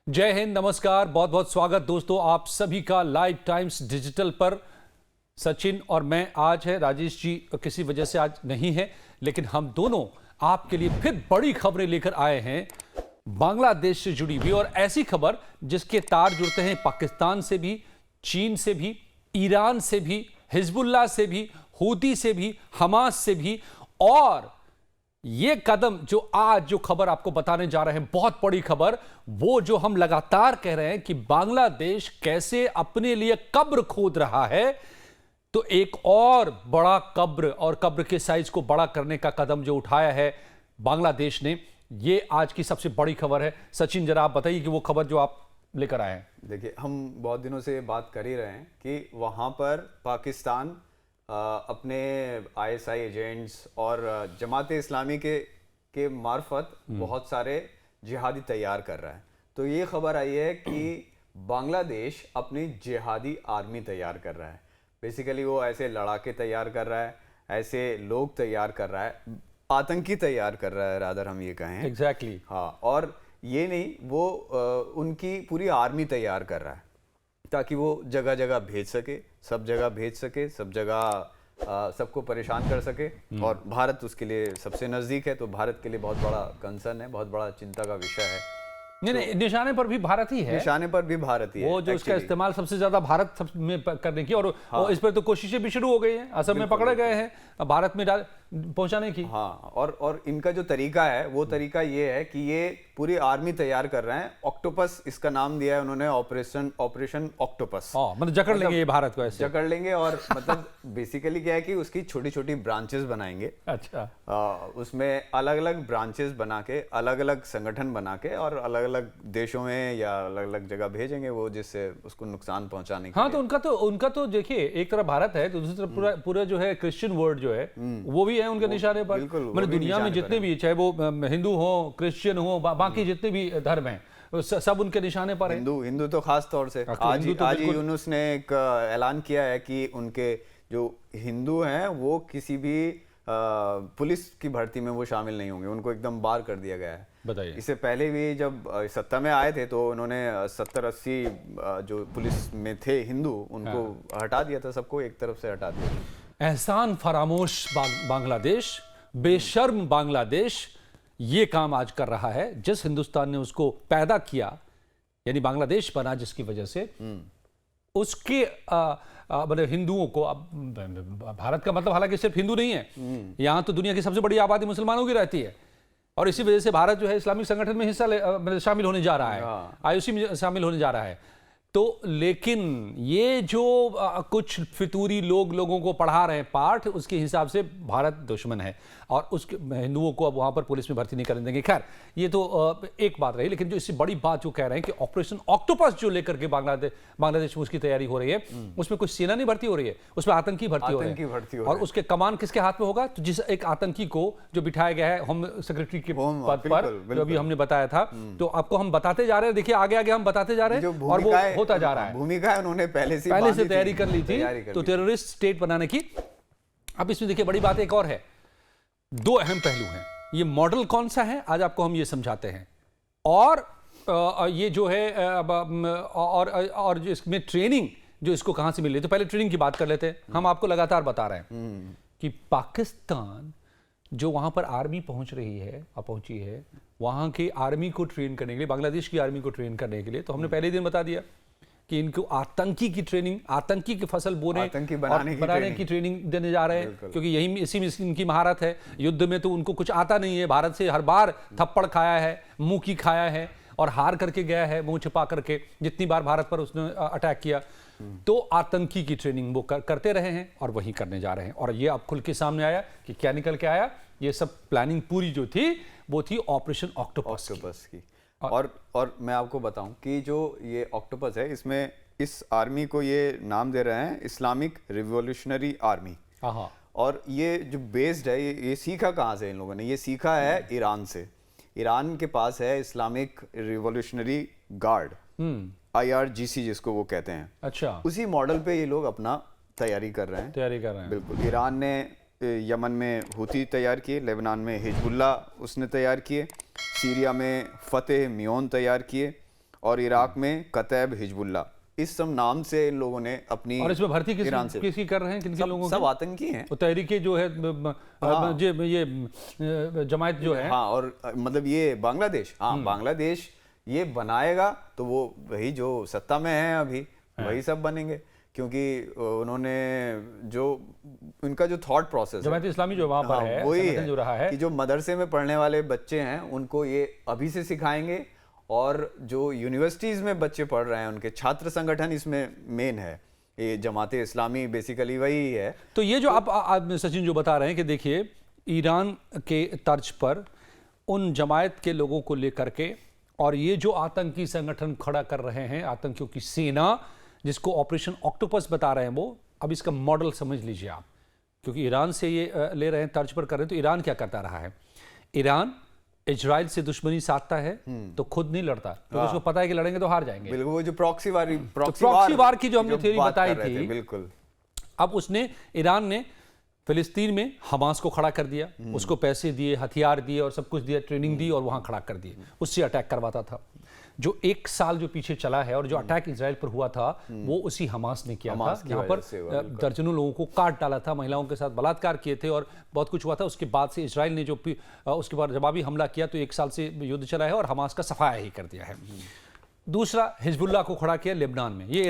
जय हिंद, नमस्कार, बहुत बहुत स्वागत दोस्तों आप सभी का लाइव टाइम्स डिजिटल पर। सचिन और मैं आज है, राजेश जी किसी वजह से आज नहीं है, लेकिन हम दोनों आपके लिए फिर बड़ी खबरें लेकर आए हैं बांग्लादेश से जुड़ी हुई, और ऐसी खबर जिसके तार जुड़ते हैं पाकिस्तान से भी, चीन से भी, ईरान से भी, हिजबुल्लाह से भी, हूती से भी, हमास से भी। और ये कदम जो खबर आपको बताने जा रहे हैं, बहुत बड़ी खबर, वो जो हम लगातार कह रहे हैं कि बांग्लादेश कैसे अपने लिए कब्र खोद रहा है, तो एक और बड़ा कब्र और कब्र के साइज को बड़ा करने का कदम जो उठाया है बांग्लादेश ने, ये आज की सबसे बड़ी खबर है। सचिन, जरा आप बताइए कि वो खबर जो आप लेकर आए हैं। देखिए, हम बहुत दिनों से बात कर ही रहे हैं कि वहाँ पर पाकिस्तान अपने आईएसआई एजेंट्स और जमात इस्लामी के मार्फत बहुत सारे जिहादी तैयार कर रहा है। तो ये खबर आई है कि बांग्लादेश अपनी जिहादी आर्मी तैयार कर रहा है। बेसिकली वो ऐसे लड़ाके तैयार कर रहा है, ऐसे लोग तैयार कर रहा है, आतंकी तैयार कर रहा है, रादर हम ये कहें। एग्जैक्टली। हाँ, और ये नहीं, वो उनकी पूरी आर्मी तैयार कर रहा है ताकि वो जगह जगह भेज सके, सब जगह भेज सके, सब जगह सबको परेशान कर सके। और भारत उसके लिए सबसे नज़दीक है, तो भारत के लिए बहुत बड़ा कंसर्न है, बहुत बड़ा चिंता का विषय है। नहीं, निशाने पर भी भारत ही है। निशाने पर भी भारत ही है। वो जो उसका इस्तेमाल सबसे ज्यादा भारत में करने की, और इस पर तो कोशिशें भी शुरू हो गई हैं, असम में पकड़े गए हैं, भारत में पहुंचाने की। हाँ, और इनका जो तरीका है वो तरीका ये है कि ये पूरी आर्मी तैयार कर रहे हैं। ऑक्टोपस इसका नाम दिया है उन्होंने, ऑपरेशन ऑक्टोपस। मतलब जकड़ लेंगे ये भारत को, ऐसे जकड़ लेंगे। और मतलब बेसिकली क्या है कि उसकी छोटी छोटी ब्रांचेस बनाएंगे। अच्छा। उसमें अलग अलग ब्रांचेस बना के, अलग अलग संगठन बना के, और अलग अलग देशों में या अलग अलग जगह भेजेंगे वो, जिससे उसको नुकसान पहुंचाने के हाँ, लिए। तो उनका तो देखिए, एक तरफ भारत है तो दूसरी तरफ पूरा जो है क्रिश्चियन वर्ल्ड जो है वो भी है उनके निशाने पर। मतलब दुनिया में जितने भी, चाहे वो हिंदू हो, क्रिश्चियन हो, बाकी जितने भी धर्म हैं, सब उनके निशाने पर है। हिंदू तो खास तौर से आज ही यूनुस ने एक ऐलान किया है कि उनके जो हिंदू हैं वो किसी भी पुलिस की भर्ती में वो शामिल नहीं होंगे, उनको एकदम बार कर दिया गया है। बताइए। इससे पहले भी जब सत्ता में आए थे तो उन्होंने 70-80 जो पुलिस में थे हिंदू, उनको हटा दिया था, सबको एक तरफ से हटा दिया। एहसान फरामोश बांग्लादेश, बेशर्म बांग्लादेश ये काम आज कर रहा है। जिस हिंदुस्तान ने उसको पैदा किया, यानी बांग्लादेश बना, जिसकी वजह से उसके मतलब हिंदुओं को, अब भारत का मतलब हालांकि सिर्फ हिंदू नहीं है, यहां तो दुनिया की सबसे बड़ी आबादी मुसलमानों की रहती है, और इसी वजह से भारत जो है इस्लामिक संगठन में हिस्सा शामिल होने जा रहा है, आईओसी में शामिल होने जा रहा है। तो लेकिन ये जो कुछ फितूरी लोगों को पढ़ा रहे हैं पाठ, उसके हिसाब से भारत दुश्मन है और उसके हिंदुओं को अब वहां पर पुलिस में भर्ती नहीं करने देंगे। खैर, ये तो एक बात रही, लेकिन जो इससे बड़ी बात जो कह रहे हैं कि ऑपरेशन ऑक्टोपस जो लेकर के बांग्लादेश में उसकी तैयारी हो रही है, उसमें कुछ सेना नहीं भर्ती हो रही है, उसमें आतंकी भर्ती हो रही है। और उसके कमान किसके हाथ में होगा? तो जिस एक आतंकी को जो बिठाया गया है होम सेक्रेटरी के पद पर, जो अभी हमने बताया था, तो आपको हम बताते जा रहे हैं। देखिए, आगे आगे हम बताते जा रहे हैं, और वो होता जा रहा है। भूमिका उन्होंने पहले से तैयारी कर ली थी, तो टेररिस्ट स्टेट बनाने की। अब इसमें देखिए, बड़ी बात एक और है, दो अहम पहलू हैं। ये मॉडल कौन सा है, आज आपको हम ये समझाते हैं, और ये जो है और जो इसमें ट्रेनिंग जो इसको कहां से मिल रही है। तो पहले ट्रेनिंग की बात कर लेते हैं। हम आपको लगातार बता रहे हैं कि पाकिस्तान जो वहां पर आर्मी पहुंच रही है, पहुंची है, वहां की आर्मी को ट्रेन करने के लिए, बांग्लादेश की आर्मी को ट्रेन करने के लिए, तो हमने पहले ही दिन बता दिया कि इनको आतंकी की ट्रेनिंग, आतंकी की फसल बोने बनाने की ट्रेनिंग देने जा रहे हैं, क्योंकि यही इसी में इनकी महारत है। युद्ध में तो उनको कुछ आता नहीं है, भारत से हर बार थप्पड़ खाया है, मुंह की खाया है, और हार करके गया है मुंह छिपा करके, जितनी बार भारत पर उसने अटैक किया। तो आतंकी की ट्रेनिंग वो करते रहे हैं और वही करने जा रहे हैं। और ये अब खुल के सामने आया कि क्या निकल के आया। ये सब प्लानिंग पूरी जो थी वो थी ऑपरेशन ऑक्टोपस की। और मैं आपको बताऊं कि जो ये ऑक्टोपस है, इसमें इस आर्मी को ये नाम दे रहे हैं इस्लामिक रिवॉल्यूशनरी आर्मी। और ये जो बेस्ड है, ये सीखा कहाँ से इन लोगों ने? ये सीखा है ईरान से। ईरान के पास है इस्लामिक रिवॉल्यूशनरी गार्ड, IRGC जिसको वो कहते हैं। अच्छा, उसी मॉडल पे ये लोग अपना तैयारी कर रहे हैं। बिल्कुल। ईरान ने यमन में हूती तैयार किए, लेबनान में हिजबुल्लाह उसने तैयार किए, सीरिया में फतेह मियोन तैयार किए, और इराक में कतैब हिजबुल्ला, इस सब नाम से इन लोगों ने अपनी, और इसमें भर्ती ईरान से किसकी कर रहे हैं, किन लोगों सब की? आतंकी हैं। वो तहरीके जो है ये जमायत जो है। हाँ, और मतलब ये बांग्लादेश, हाँ बांग्लादेश ये बनाएगा तो वो वही जो सत्ता में है अभी वही सब बनेंगे, क्योंकि उन्होंने जो उनका जो थॉट प्रोसेस जमात इस्लामी जो वहां पर है, वही संगठन है जो रहा है कि जो मदरसे में पढ़ने वाले बच्चे हैं उनको ये अभी से सिखाएंगे, और जो यूनिवर्सिटीज में बच्चे पढ़ रहे हैं उनके छात्र संगठन इसमें मेन है, ये जमात इस्लामी बेसिकली वही है। तो ये जो आप सचिन जो बता रहे हैं कि देखिए ईरान के तर्ज पर उन जमायत के लोगों को लेकर के, और ये जो आतंकी संगठन खड़ा कर रहे हैं, आतंकियों की सेना जिसको ऑपरेशन ऑक्टोपस बता रहे हैं, वो अब इसका मॉडल समझ लीजिए आप, क्योंकि ईरान से ये ले रहे हैं, तर्ज पर कर रहे हैं। तो ईरान क्या करता रहा है? ईरान इजराइल से दुश्मनी साधता है तो खुद नहीं लड़ता, क्योंकि उसको पता है कि लड़ेंगे तो हार जाएंगे। बिल्कुल, वो जो प्रॉक्सी वार की जो हमने थ्योरी बताई थी, बिल्कुल। अब उसने, ईरान ने फिलिस्तीन में हमास को खड़ा कर दिया, उसको पैसे दिए, हथियार दिए और सब कुछ दिया, ट्रेनिंग दी, और वहां खड़ा कर दिए, उससे अटैक करवाता था। जो एक साल जो पीछे चला है और जो अटैक इजराइल पर हुआ था वो उसी हमास ने किया था, यहाँ पर दर्जनों लोगों को काट डाला था, महिलाओं के साथ बलात्कार किए थे और बहुत कुछ हुआ था। उसके बाद से इजराइल ने जो उसके बाद जवाबी हमला किया, तो एक साल से युद्ध चला है और हमास का सफाया ही कर दिया है। दूसरा, हिजबुल्लाह को खड़ा किया लेबनान में। ये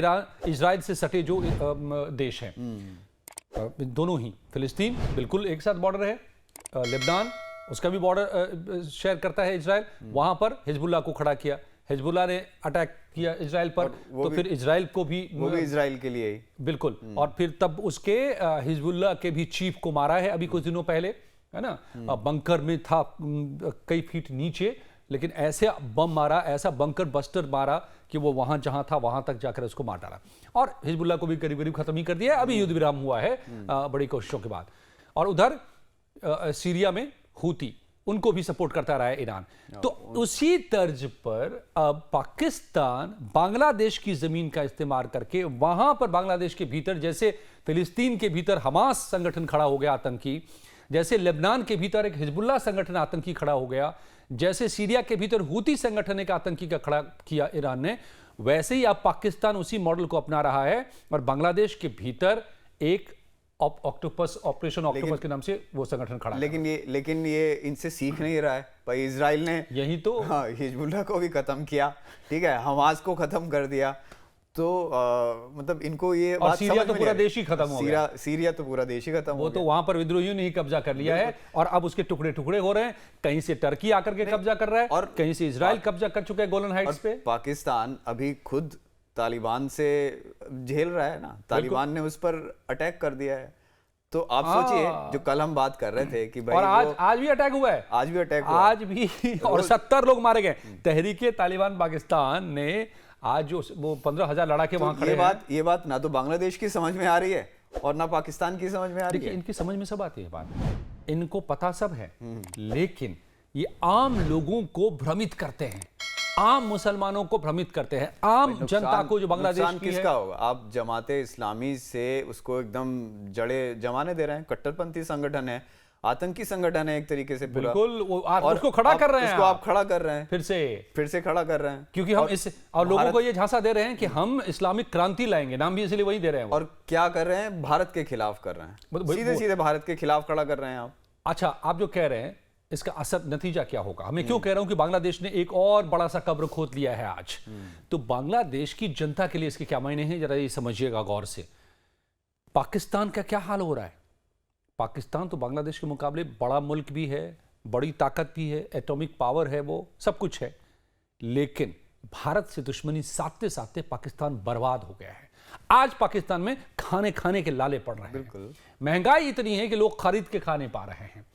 इजराइल से सटे जो देश हैं, दोनों ही, फिलिस्तीन बिल्कुल एक साथ बॉर्डर है, लेबनान उसका भी बॉर्डर शेयर करता है इजराइल, वहां पर हिजबुल्लाह को खड़ा किया। हिजबुल्लाह ने अटैक किया इजराइल पर, तो फिर इजराइल को भी, वो भी इजराइल के लिए ही, बिल्कुल। और फिर तब उसके हिजबुल्लाह के भी चीफ को मारा है अभी कुछ दिनों पहले, है ना, बंकर में था कई फीट नीचे, लेकिन ऐसे बम मारा, ऐसा बंकर बस्टर मारा कि वो वहां जहां था वहां तक जाकर उसको मार डाला, और हिजबुल्लाह को भी करीब करीब खत्म ही कर दिया। अभी युद्ध विराम हुआ है बड़ी कोशिशों के बाद। और उधर सीरिया में हूती, उनको भी सपोर्ट करता रहा है ईरान। तो उसी तर्ज पर अब पाकिस्तान बांग्लादेश की जमीन का इस्तेमाल करके वहां पर बांग्लादेश के भीतर, जैसे फिलिस्तीन के भीतर हमास संगठन खड़ा हो गया आतंकी, जैसे लेबनान के भीतर एक हिजबुल्लाह संगठन आतंकी खड़ा हो गया, जैसे सीरिया के भीतर हूती संगठन एक आतंकी का खड़ा किया ईरान ने, वैसे ही अब पाकिस्तान उसी मॉडल को अपना रहा है और बांग्लादेश के भीतर एक ऑक्टोपस, ऑपरेशन ऑक्टोपस के नाम से वो संगठन खड़ा। लेकिन ये इनसे सीख नहीं रहा है भाई। इजराइल ने यही तो, हाँ, हिजबुल्लाह को भी खत्म किया, ठीक है, हमास को खत्म कर दिया, तो मतलब इनको ये और सीरिया तो पूरा देश ही खत्म हो गया। सीरिया तो पूरा देश ही खत्म हो गया। वो तो वहां पर विद्रोहियों ने ही कब्जा कर लिया है, और अब उसके टुकड़े टुकड़े हो रहे हैं। कहीं से टर्की आकर के कब्जा कर रहा है, और कहीं से इजराइल कब्जा कर चुका है गोलन हाइट्स पे। पाकिस्तान अभी खुद तालिबान से झेल रहा है ना, तालिबान ने उस पर अटैक कर दिया है। तो आप सोचिए, जो कल हम बात कर रहे थे कि भाई, और आज भी अटैक हुआ है, आज भी अटैक हुआ, आज भी, और 70 लोग मारे गए। तहरीके तालिबान पाकिस्तान ने आज जो वो 15,000 लड़ाके वहां खड़े हैं। ये बात ना तो बांग्लादेश की समझ में आ रही है और ना पाकिस्तान की समझ में आ रही है। इनकी समझ में सब आती है बात, इनको पता सब है, लेकिन ये आम लोगों को भ्रमित करते हैं, आम मुसलमानों को भ्रमित करते हैं, आम जनता को जो बांग्लादेश की है। किसका होगा? आप जमाते इस्लामी से उसको एकदम जड़े जमाने दे रहे हैं, कट्टरपंथी संगठन है, आतंकी संगठन है एक तरीके से पूरा। बिल्कुल, उसको खड़ा कर रहे हैं, उसको आप खड़ा कर रहे हैं, फिर से खड़ा कर रहे हैं, क्योंकि हम और लोगों को ये झांसा दे रहे हैं कि हम इस्लामिक क्रांति लाएंगे, नाम भी इसलिए वही दे रहे हैं। और क्या कर रहे हैं? भारत के खिलाफ कर रहे हैं, सीधे सीधे भारत के खिलाफ खड़ा कर रहे हैं आप। अच्छा, आप जो कह रहे हैं इसका असर नतीजा क्या होगा? हमें क्यों कह रहा हूं कि बांग्लादेश ने एक और बड़ा सा कब्र खोद लिया है आज। तो बांग्लादेश की जनता के लिए इसके क्या मायने हैं, जरा ये समझिएगा गौर से। पाकिस्तान का क्या हाल हो रहा है? पाकिस्तान तो बांग्लादेश के मुकाबले बड़ा मुल्क भी है, बड़ी ताकत भी है, एटॉमिक पावर है, वो सब कुछ है, लेकिन भारत से दुश्मनी साधते साधते पाकिस्तान बर्बाद हो गया है। आज पाकिस्तान में खाने के लाले पड़ रहे हैं, महंगाई इतनी है कि लोग खरीद के खा नहीं पा रहे हैं,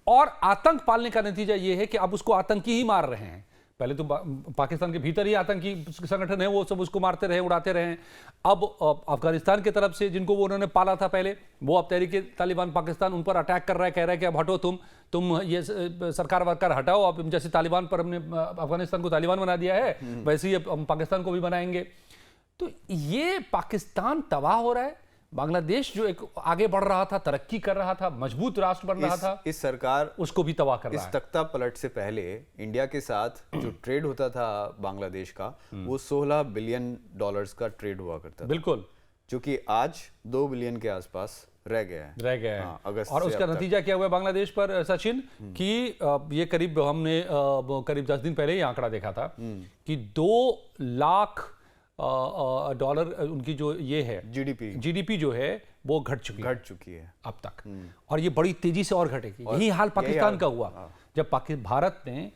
और आतंक पालने का नतीजा यह है कि अब उसको आतंकी ही मार रहे हैं। पहले तो पाकिस्तान के भीतर ही आतंकी संगठन है, वो सब उसको मारते रहे, उड़ाते रहे। अब अफगानिस्तान की तरफ से जिनको वो उन्होंने पाला था पहले, वो अब तहरीके तालिबान पाकिस्तान उन पर अटैक कर रहा है, कह रहा है कि अब हटो, तुम ये सरकार वरकार हटाओ। अब जैसे तालिबान पर हमने अफगानिस्तान को तालिबान बना दिया है, वैसे ही अब पाकिस्तान को भी बनाएंगे। तो ये पाकिस्तान तबाह हो रहा है, बांग्लादेश जो एक आगे बढ़ रहा था, तरक्की कर रहा था, मजबूत राष्ट्र बन रहा था, इस सरकार उसको भी तबाह कर रहा इस है। तख्ता पलट से पहले इंडिया के साथ जो ट्रेड होता था बांग्लादेश का, वो 16 बिलियन डॉलर्स का ट्रेड हुआ करता था, बिल्कुल जो कि आज 2 बिलियन के आसपास रह गया है। रह गया है। हाँ, अगस्त और से उसका अब तक। नतीजा क्या हुआ बांग्लादेश पर सचिन, कि ये करीब हमने करीब 10 दिन पहले ही आंकड़ा देखा था कि 2 लाख डॉलर उनकी जो ये है जीडीपी जो है वो घट चुकी है अब तक, और ये बड़ी तेजी से और घटेगी। यही हाल पाकिस्तान का हुआ। जब भारत ने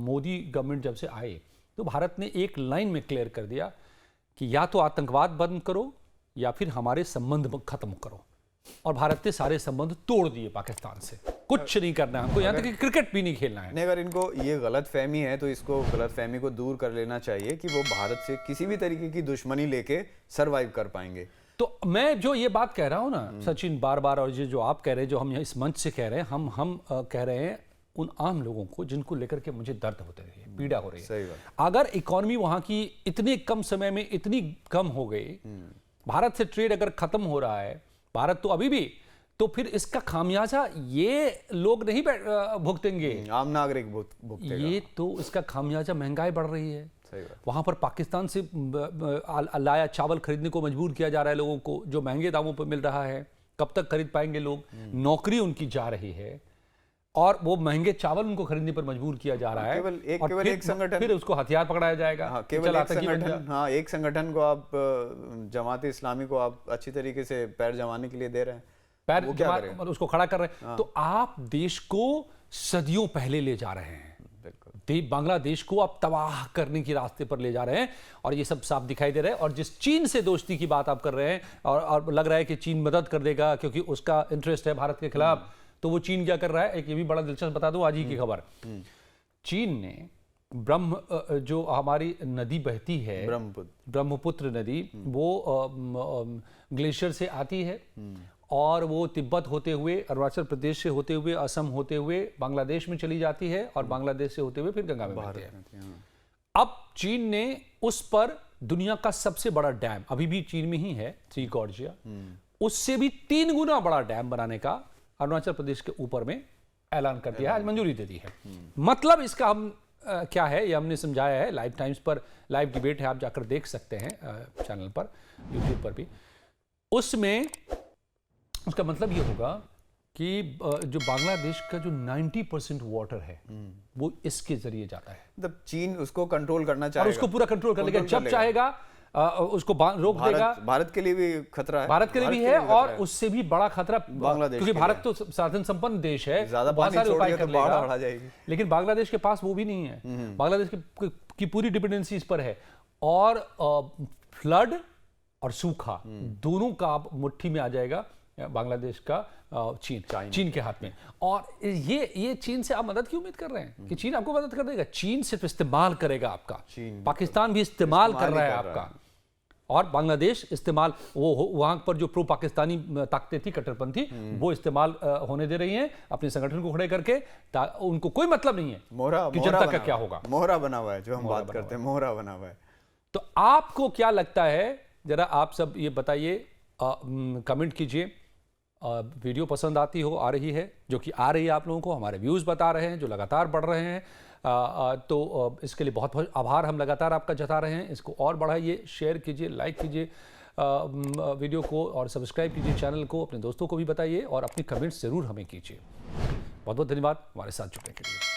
मोदी गवर्नमेंट जब से आए तो भारत ने एक लाइन में क्लियर कर दिया कि या तो आतंकवाद बंद करो या फिर हमारे संबंध खत्म करो, और भारत ने सारे संबंध तोड़ दिए पाकिस्तान से। कुछ नहीं करना है हमको, यहाँ तक कि क्रिकेट भी नहीं खेलना है। नहीं, अगर इनको ये गलत फहमी है तो इसको गलत फहमी को दूर कर लेना चाहिए कि वो भारत से किसी भी तरीके की दुश्मनी लेके सरवाइव कर पाएंगे। तो मैं जो ये बात कह रहा हूँ ना सचिन, बार बार, और जो आप कह रहे हैं, जो हम यहाँ इस मंच से कह रहे हैं, हम कह रहे हैं उन आम लोगों को जिनको लेकर के मुझे दर्द होते रही है, पीड़ा हो रही है। सही बात। अगर इकोनॉमी वहां की इतने कम समय में इतनी कम हो गई, भारत से ट्रेड अगर खत्म हो रहा है, भारत तो अभी भी, तो फिर इसका खामियाजा ये लोग नहीं भुगतेंगे, आम नागरिक भुगतेगा। ये तो इसका खामियाजा महंगाई बढ़ रही है। सही बात। वहां पर पाकिस्तान से लाया चावल खरीदने को मजबूर किया जा रहा है लोगों को, जो महंगे दामों पर मिल रहा है। कब तक खरीद पाएंगे लोग? नौकरी उनकी जा रही है और वो महंगे चावल उनको खरीदने पर मजबूर किया जा रहा है। केवल एक संगठन, फिर उसको हथियार पकड़ाया जाएगा। हाँ, केवल एक संगठन, हाँ, एक संगठन को आप जमात इस्लामी को आप अच्छी तरीके से पैर जमाने के लिए दे रहे हैं, पैर उसको खड़ा कर रहे हैं। तो आप देश को सदियों पहले ले जा रहे हैं, बांग्लादेश को आप तबाह करने के रास्ते पर ले जा रहे हैं, और ये सब साफ दिखाई दे रहा है। और जिस चीन से दोस्ती की बात आप कर रहे हैं, और लग रहा है कि चीन मदद कर देगा क्योंकि उसका इंटरेस्ट है भारत के खिलाफ, तो वो चीन क्या कर रहा है? एक ये भी बड़ा दिलचस्प बता दूं, आज ही की खबर। चीन ने जो हमारी नदी बहती है, ब्रह्मपुत्र नदी, वो ग्लेशियर से आती है और वो तिब्बत होते हुए, अरुणाचल प्रदेश से होते हुए, असम होते हुए बांग्लादेश में चली जाती है, और बांग्लादेश से होते हुए फिर गंगा में बहती है। अब चीन ने उस पर दुनिया का सबसे बड़ा डैम, अभी भी चीन में ही है, थ्री गॉर्जिया, उससे भी 3 गुना बड़ा डैम बनाने का अरुणाचल प्रदेश के ऊपर में ऐलान कर दिया है, आज मंजूरी दे दी है। मतलब इसका हम क्या है, ये हमने समझाया है। लाइव टाइम्स पर लाइव डिबेट है, आप जाकर देख सकते हैं चैनल पर, यूट्यूब पर भी। उसमें उसका मतलब ये होगा कि जो बांग्लादेश का जो 90% वाटर है वो इसके जरिए जाता है। मतलब चीन उसको कंट्रोल करना चाहेगा, और उसको पूरा कंट्रोल कर लेगा, जब चाहेगा उसको रोक देगा। भारत के लिए भी खतरा है, भारत के लिए भी है, और उससे भी बड़ा खतरा बांग्लादेश, क्योंकि भारत तो साधन संपन्न देश है, ज्यादा बहुत सारे उपाय कर लेगा, लेगा, बढ़ा जाएगी। लेकिन बांग्लादेश के पास वो भी नहीं है। बांग्लादेश की पूरी डिपेंडेंसी इस पर है, और फ्लड और सूखा दोनों का मुट्ठी में आ जाएगा बांग्लादेश का, चीन के हाथ में। और ये चीन से आप मदद की उम्मीद कर रहे हैं कि चीन आपको मदद कर देगा? चीन सिर्फ इस्तेमाल करेगा आपका, पाकिस्तान भी इस्तेमाल कर रहा है आपका, और बांग्लादेश इस्तेमाल, वो वहां पर जो प्रो पाकिस्तानी ताकतें थी, कट्टरपंथी, वो इस्तेमाल होने दे रही हैं अपने संगठन को खड़े करके। उनको कोई मतलब नहीं है कि जनता का क्या होगा। मोहरा बना हुआ है, जो हम बात करते हैं, मोहरा बना हुआ है। तो आपको क्या लगता है, जरा आप सब ये बताइए, कमेंट कीजिए। वीडियो पसंद आती हो, आ रही है, जो कि आ रही है आप लोगों को, हमारे व्यूज़ बता रहे हैं जो लगातार बढ़ रहे हैं, तो इसके लिए बहुत बहुत आभार हम लगातार आपका जता रहे हैं। इसको और बढ़ाइए, शेयर कीजिए, लाइक कीजिए वीडियो को, और सब्सक्राइब कीजिए चैनल को, अपने दोस्तों को भी बताइए, और अपनी कमेंट्स ज़रूर हमें कीजिए। बहुत बहुत धन्यवाद हमारे साथ जुड़ने के लिए।